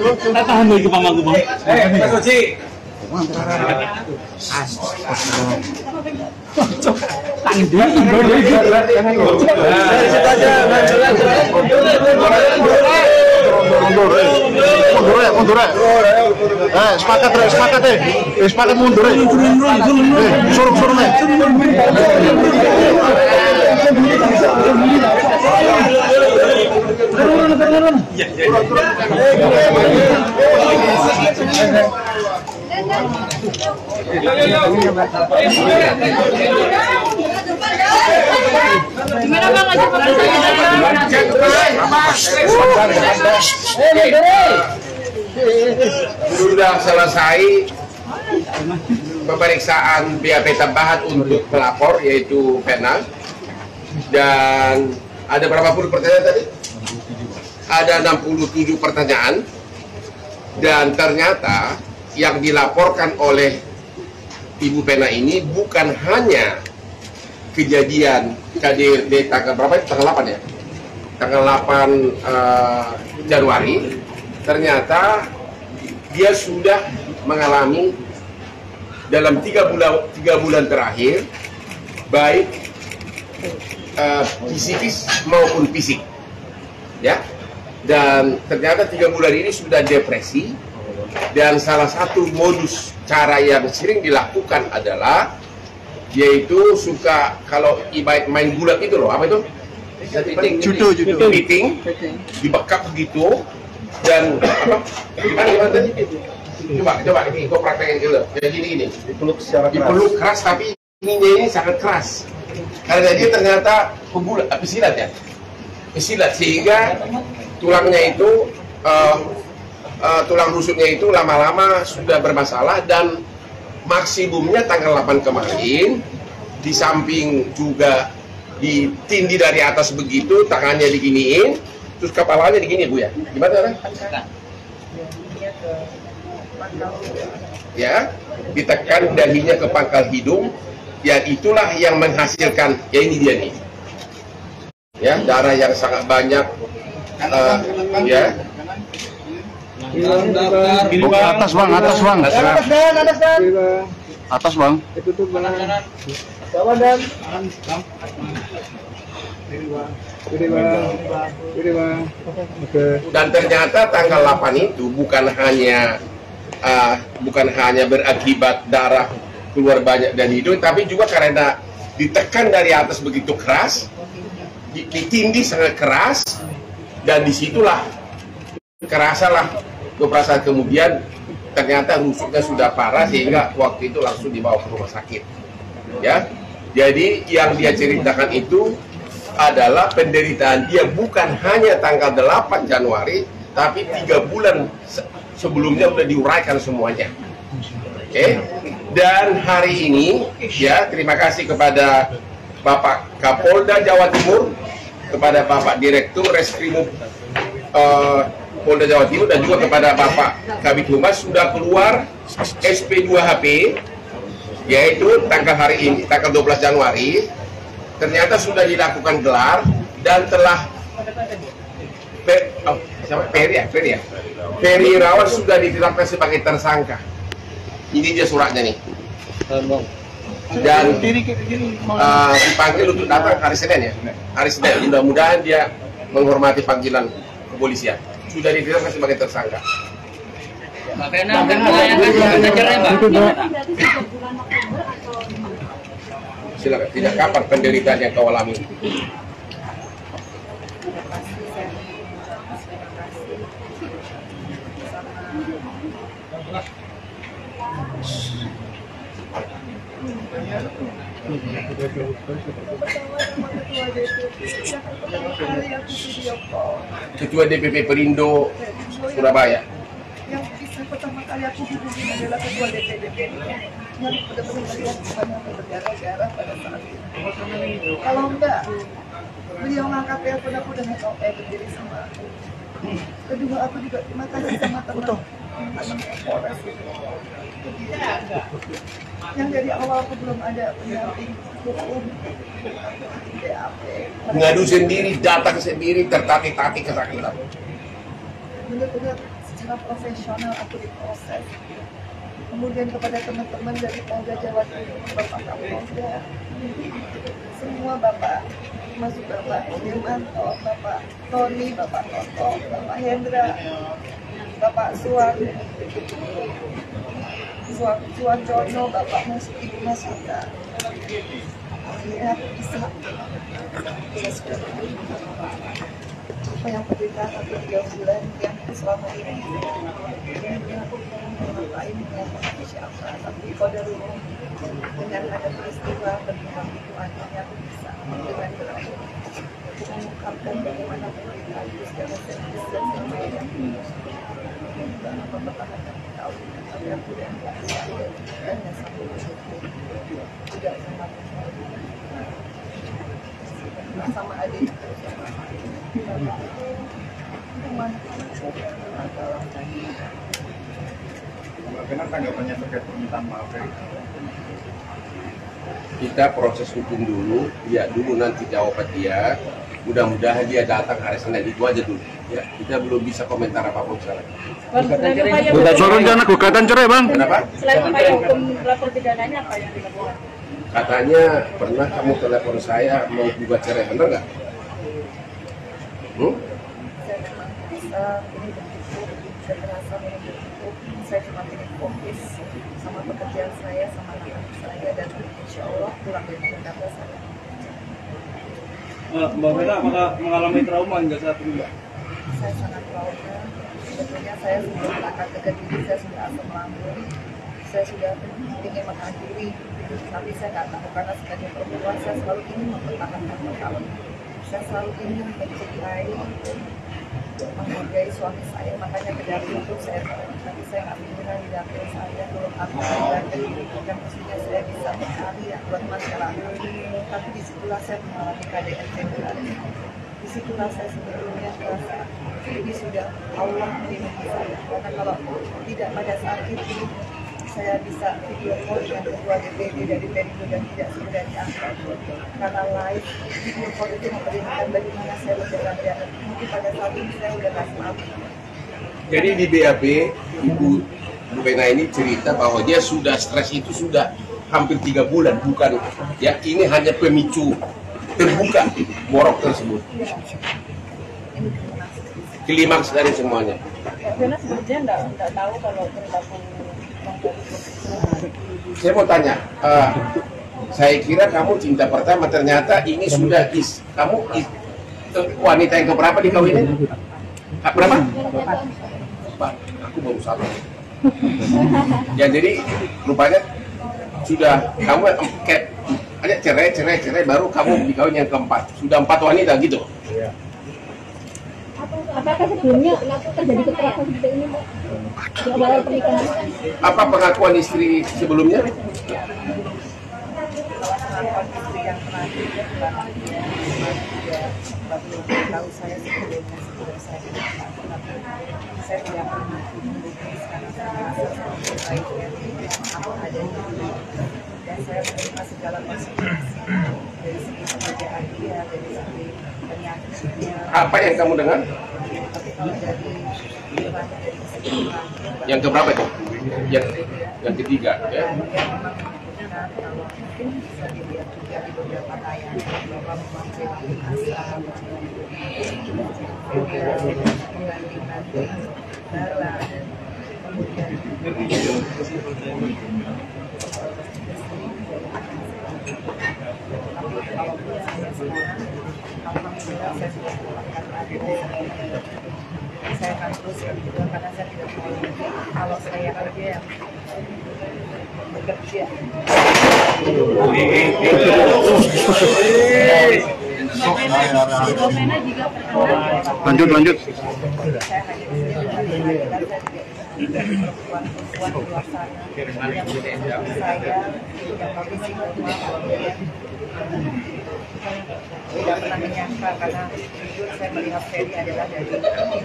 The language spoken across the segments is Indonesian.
Mundur, tahan lagi pamangku bang. Tangan dia mundur. Sepakat mundur. Suruh nih. Gimana bang aja sudah selesai pemeriksaan BAP tambahan untuk pelapor yaitu Pena, dan ada berapa puluh pertanyaan tadi? Ada 67 pertanyaan, dan ternyata yang dilaporkan oleh Ibu Pena ini bukan hanya kejadian KDRT tanggal berapa? Tanggal 8 ya? Tanggal 8 Januari. Ternyata dia sudah mengalami dalam 3 bulan terakhir baik psikis maupun fisik, ya. Dan ternyata 3 bulan ini sudah depresi, dan salah satu modus cara yang sering dilakukan adalah yaitu suka kalau ibarat main gulat itu loh, apa itu? Judo. Beating, dibekap begitu. Dan apa? Gimana tadi? Coba ini gua praktekin dulu. Jadi gini. Dipeluk keras, tapi ininya ini sangat keras. Karena dia ternyata pesilat ya. Pesilat, sehingga tulangnya itu tulang rusuknya itu lama-lama sudah bermasalah, dan maksimumnya tanggal 8 kemarin di samping juga ditindih dari atas begitu, tangannya diginiin, terus kepalanya digini Bu ya. Gimana? Ya, ditekan dahinya ke pangkal hidung, ya itulah yang menghasilkan, ya ini dia nih. Ya, darah yang sangat banyak, ya. Atas bang. Atas bang. Dan ternyata tanggal 8 itu bukan hanya berakibat darah keluar banyak dari hidung, tapi juga karena ditekan dari atas begitu keras, ditindih sangat keras, dan disitulah kerasalah beberapa saat kemudian ternyata rusuknya sudah parah, sehingga waktu itu langsung dibawa ke rumah sakit. Ya, jadi yang dia ceritakan itu adalah penderitaan dia bukan hanya tanggal 8 Januari, tapi 3 bulan sebelumnya sudah diuraikan semuanya. Oke. Dan hari ini, ya, terima kasih kepada Bapak Kapolda Jawa Timur, kepada Bapak Direktur Reskrimum Polda Jawa Timur, dan juga kepada Bapak Kabid Humas sudah keluar SP2HP, yaitu tanggal hari ini, tanggal 12 Januari, ternyata sudah dilakukan gelar dan telah Ferry Irawan sudah ditetapkan sebagai tersangka. Ini dia suratnya nih. Dan dipanggil untuk datang hari Senin ya. Hari Senin, mudah-mudahan dia menghormati panggilan kepolisian. Sudah ditetapkan sebagai tersangka. Silakan. Tidak kapan penderitaan yang kau alami? Ketua DPP Perindo Surabaya. Yang bisa pertama kali aku hubungi adalah ketua DPP yang benar-benar melihat banyak berdarah-darah pada saat itu. Kalau enggak, beliau angkat telepon aku dengan berdiri sama aku. Kedua, aku juga terima kasih sama teman-teman Polres. Yang dari awal aku belum ada pendamping hukum, BAP. Ngadu sendiri, datang sendiri, tertatih-tatih kesakitan. Benar-benar secara profesional aku diproses. Kemudian kepada teman-teman dari Polda Jawa Timur, Bapak Kapolda, semua Bapak, masuk Bapak Dirmanto, Bapak Tony, Bapak Toto, Bapak Hendra, Bapak Suwanjono, Bapak Ibu Masita. Akhirnya aku bisa sudah apa yang penderitaan aku 3 bulan yang selama ini aku ngapain dengan siapa, tapi qadarullah dengan ada peristiwa berpihak itu akhirnya aku bisa dengan berakhir mengungkapkan bagaimana penderitaan itu secara serius dan berbeda dan mempertahankan tahu tapi aku dan dan sampai tidak sama adik Bagaimana tanggapannya terkait permintaan maaf? Kita proses hukum dulu, lihat dulu nanti jawaban dia. Mudah-mudahan dia datang hari Senin, itu aja dulu. Ya, kita belum bisa komentar apapun sekarang. Gugatan cerai, Bang. Kenapa? Selain upaya hukum lapor pidananya apa yang dilakukan? Katanya pernah kamu telepon saya mau gugat cerai, benar nggak? Saya memang bisa ini bentuk saya merasa ini bentuk saya cuma ingin fokus sama pekerjaan saya sama anak saya dan insya Allah pulang dari Jakarta saya. Mbak Vena, apakah mengalami trauma hingga saat ini, Mbak? Saya sangat trauma. Sebetulnya saya sudah mengangkat ke diri, saya sudah asam lambung, saya sudah ingin mengakhiri, tapi saya nggak tahu karena sebagai perempuan saya selalu ingin mempertahankan perkawinan. Saya selalu ingin mencintai, menghargai suami saya, makanya ke dapur itu saya tapi saya nggak pikiran di dapur saya belum aku belajar kan mestinya saya bisa berkarya buat masyarakat, tapi disitulah saya mengalami KDRT berat. Disitulah saya sebetulnya merasa ini sudah Allah melindungi saya, karena kalau tidak pada saat itu saya bisa video call dengan ketua DPD dari Perindo dan tidak segera diangkat karena live video call itu memperlihatkan bagaimana saya berjalan. Mungkin pada saat ini saya sudah kasih maaf. Jadi di BAP, Bu Vena ini cerita bahwa dia sudah stres itu sudah hampir 3 bulan, bukan ya, ini hanya pemicu terbuka borok tersebut. Klimaks dari semuanya. Vena sebenarnya nggak tahu kalau perilaku. Saya mau tanya, saya kira kamu cinta pertama, ternyata ini sudah wanita yang keberapa dikawinin? Berapa? 4. Aku baru 1. Ya jadi rupanya sudah kamu kayak ada cerai baru kamu dikawin yang keempat. Sudah 4 wanita gitu. Apakah sebelumnya terjadi kekerasan seperti ini, Mbak? Di awal pernikahan kan? Apa pengakuan istri sebelumnya? Pengakuan istri yang terakhir dia tahu saya sebelumnya sebelum saya tidak pernah mendukung karena saya merasa baiknya apa adanya dan saya menerima segala konsekuensi dari segi pekerjaan dia, dari segi penyakitnya. Apa yang kamu dengar? Tapi kalau dari Yang keberapa itu? Yang ketiga ya. Kalau mungkin bisa dilihat juga di beberapa tayangan bahwa memakai asam pembandingan darah kemudian tapi kalau saya sekarang alhamdulillah saya sudah mendapatkan lagi saya akan terus juga karena saya tidak mau kalau saya kerja yang bekerja. Lanjut. Saya hanya perempuan-perempuan di luar sana yang saya yang kondisi tidak pernah menyangka karena jujur saya melihat Ferry adalah dari indahnya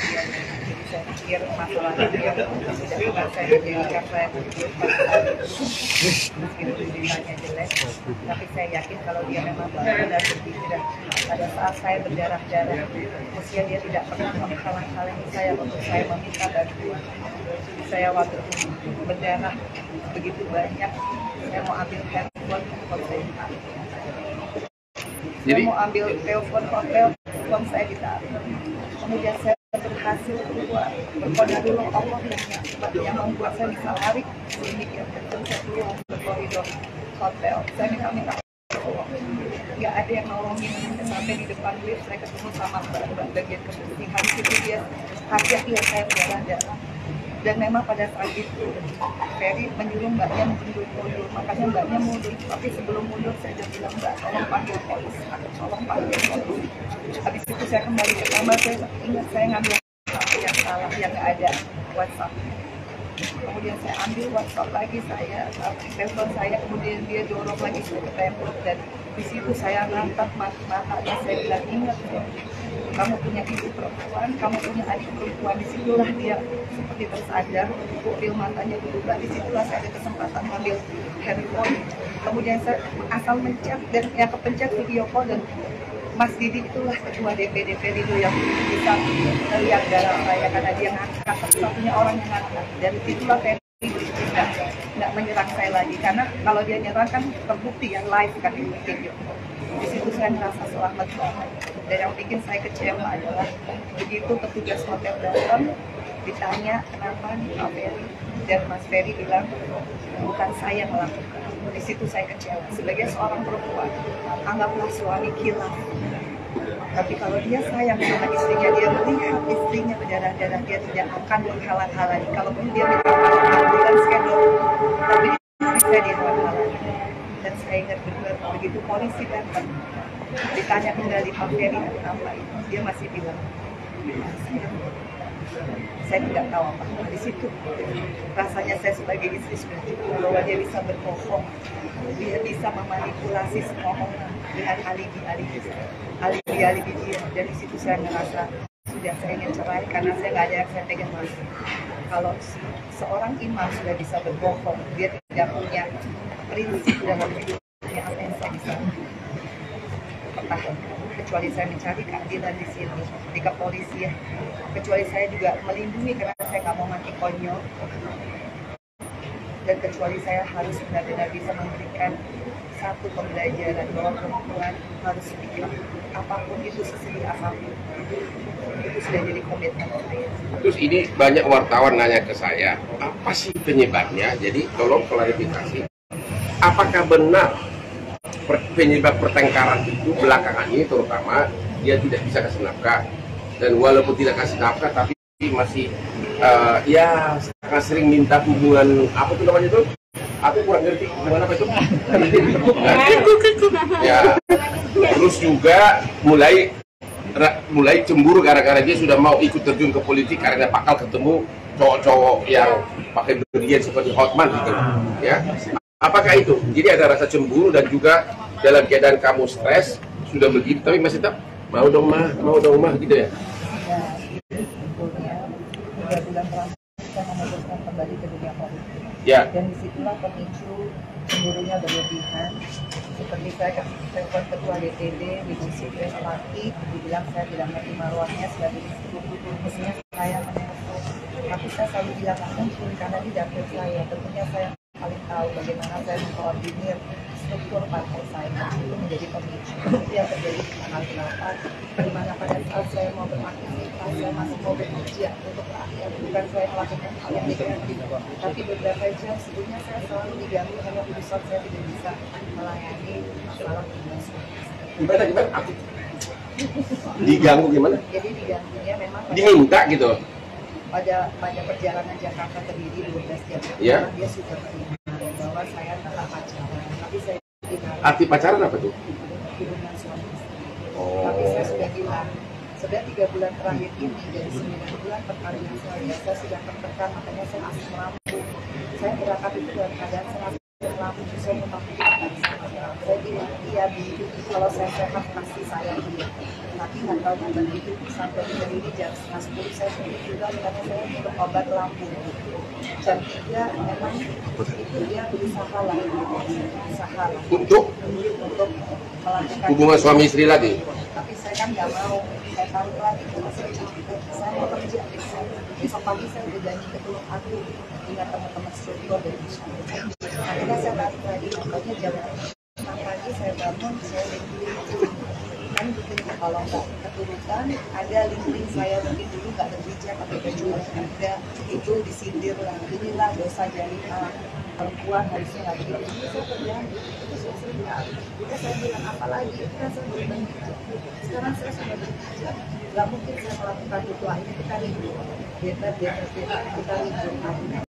dia. Jadi saya pikir masalahnya dia tidak pernah saya menjadikan saya berjujur meskipun ditanya jelek, tapi saya yakin kalau dia memang benar-benar berhijrah. Pada saat saya berdarah-darah, usia dia tidak pernah menghalang-halangi saya untuk saya meminta bantuan. Saya waktu itu berdarah begitu banyak, saya mau ambil handphone saya ditarik. Saya mau ambil telepon saya ditarik. Kemudian saya berhasil keluar. Berkoda dulu Allah yang membuat saya bisa lari sedikit. Dan saya keluar ke koridor hotel. Saya minta nggak ada yang nolongin. Sampai di depan lift saya ketemu sama mbak bagian kebersihan. Itu dia hati-hati ya saya berdarah. Dan memang pada saat itu Ferry menyuruh mbaknya mundur, makanya mbaknya mundur. Tapi sebelum mundur saya sudah bilang, mbak tolong panggil polisi, tolong panggil polisi. Habis itu saya kembali ke kamar, saya ingat saya ngambil HP yang salah, yang nggak ada WhatsApp. Kemudian saya ambil WhatsApp lagi, saya telepon saya, kemudian dia dorong lagi saya ke tembok, dan di situ saya natap matanya, saya bilang, ingat kamu punya ibu perempuan, kamu punya adik perempuan. Disitulah dia seperti tersadar, pupil matanya berubah. Disitulah saya ada kesempatan ngambil handphone. Kemudian saya asal mencet dan yang kepencet video call, dan Mas Didi itulah ketua DPD itu yang bisa melihat darah saya karena dia ngangkat, satu-satunya orang yang ngangkat. Dan disitulah saya nggak menyerang saya lagi, karena kalau dia nyerang kan terbukti yang live kan di video. Di situ saya merasa selamat banget. Dan yang bikin saya kecewa adalah begitu petugas hotel datang, ditanya kenapa nih Pak Ferry, dan Mas Ferry bilang bukan saya yang melakukan. Di situ saya kecewa. Sebagai seorang perempuan, anggaplah suami kilaf. Tapi kalau dia sayang sama istrinya, dia melihat istrinya berdarah-darah, dia tidak akan menghalang-halangi. Kalaupun dia minta ambulans skedul, tapi dia bisa dihalang-halangi. Dan saya ingat benar, begitu polisi datang, ditanya kembali Pak Ferry apa itu, dia masih bilang, saya tidak tahu apa. Di situ rasanya saya sebagai istri sudah cukup, bahwa dia bisa berbohong, dia bisa memanipulasi semua orang dengan alibi-alibi dia. Dan di situ saya merasa sudah saya ingin cerai karena saya nggak ada yang saya pegang lagi. Kalau seorang imam sudah bisa berbohong, dia tidak punya prinsip dalam hidupnya, apa yang saya bisa pertahankan? Kecuali saya mencari keadilan di sini, di kepolisian. Kecuali saya juga melindungi karena saya nggak mau mati konyol. Dan kecuali saya harus benar-benar bisa memberikan satu pembelajaran bahwa perempuan harus ikhlas, apapun itu, sesedih apapun. Itu sudah jadi komitmen saya. Terus ini banyak wartawan nanya ke saya, apa sih penyebabnya? Jadi tolong klarifikasi. Apakah benar penyebab pertengkaran itu belakangan ini, terutama dia tidak bisa kasih nafkah, dan walaupun tidak kasih nafkah tapi masih ya sangat sering minta hubungan, apa tuh namanya tuh? Aku kurang ngerti hubungan apa itu. Ya, terus juga mulai cemburu gara-gara dia sudah mau ikut terjun ke politik karena bakal ketemu cowok-cowok yang pakai berlian seperti Hotman gitu, ya. Apakah itu? Jadi ada rasa cemburu dan juga dalam keadaan kamu stres sudah begitu, tapi masih tetap mau dong mah gitu ya? Ya, sebetulnya 3 bulan terakhir saya memutuskan kembali ke dunia politik. Ya. Dan disitulah pemicu cemburunya berlebihan. Seperti saya telepon ketua DPD, which is Idris Laki, dibilang saya tidak ngerti marwahnya sebagai istri. Mestinya saya menelpon, tapi saya selalu bilang nggak mungkin karena di dapur saya. Tentunya saya paling tahu bagaimana saya mengkoordinir struktur partai saya. Itu menjadi pemicu. Itu yang terjadi di tanggal 8, di mana pada saat saya mau beraktivitas, saya masih mau bekerja untuk rakyat, bukan saya melakukan hal yang negatif. Tapi beberapa jam sebelumnya saya selalu diganggu karena urusan saya tidak bisa melayani masalah tugas. Gimana? Aku diganggu gimana? Jadi diganggunya memang Diminta gitu? pada perjalanan Jakarta ke Didi 12 jam. Ya. Dia sudah terima bahwa saya telah pacaran, tapi saya tidak. Arti pacaran apa tuh? Hubungan suami istri. Oh. Tapi saya sudah bilang, sudah 3 bulan terakhir ini dari 9 bulan perkawinan saya sudah tertekan, makanya saya asam lambung. Saya berangkat itu dalam keadaan saya asam lambung, saya memakai sama. Saya bilang, iya, kalau saya sehat pasti saya dulu. Tapi nggak tahunya begitu sampai berdiri jam 9:30 saya sendiri juga karena saya minum obat lambung. Jam 3 memang itu dia berusaha lah, Untuk melakukan hubungan suami istri lagi. tapi saya kan nggak mau, saya tahu lah itu masih capek, saya mau kerja besok pagi saya udah janji ke Tulung Agung dengan teman-teman struktur dari akhirnya saya balik lagi, pokoknya jam 6 pagi saya bangun, saya LinkedIn kan bikin kalau nggak keturutan ada LinkedIn saya mungkin dulu nggak berbijak atau kecuali ada itu disindir lah, inilah dosa jariah perempuan harusnya nggak gitu. Ini saya kerjaan itu saya sering kali. Terus saya bilang apa lagi? Kan saya belum bekerja. Sekarang saya sudah bekerja. Nggak mungkin saya melakukan itu. Akhirnya kita ribut. Kita ribut.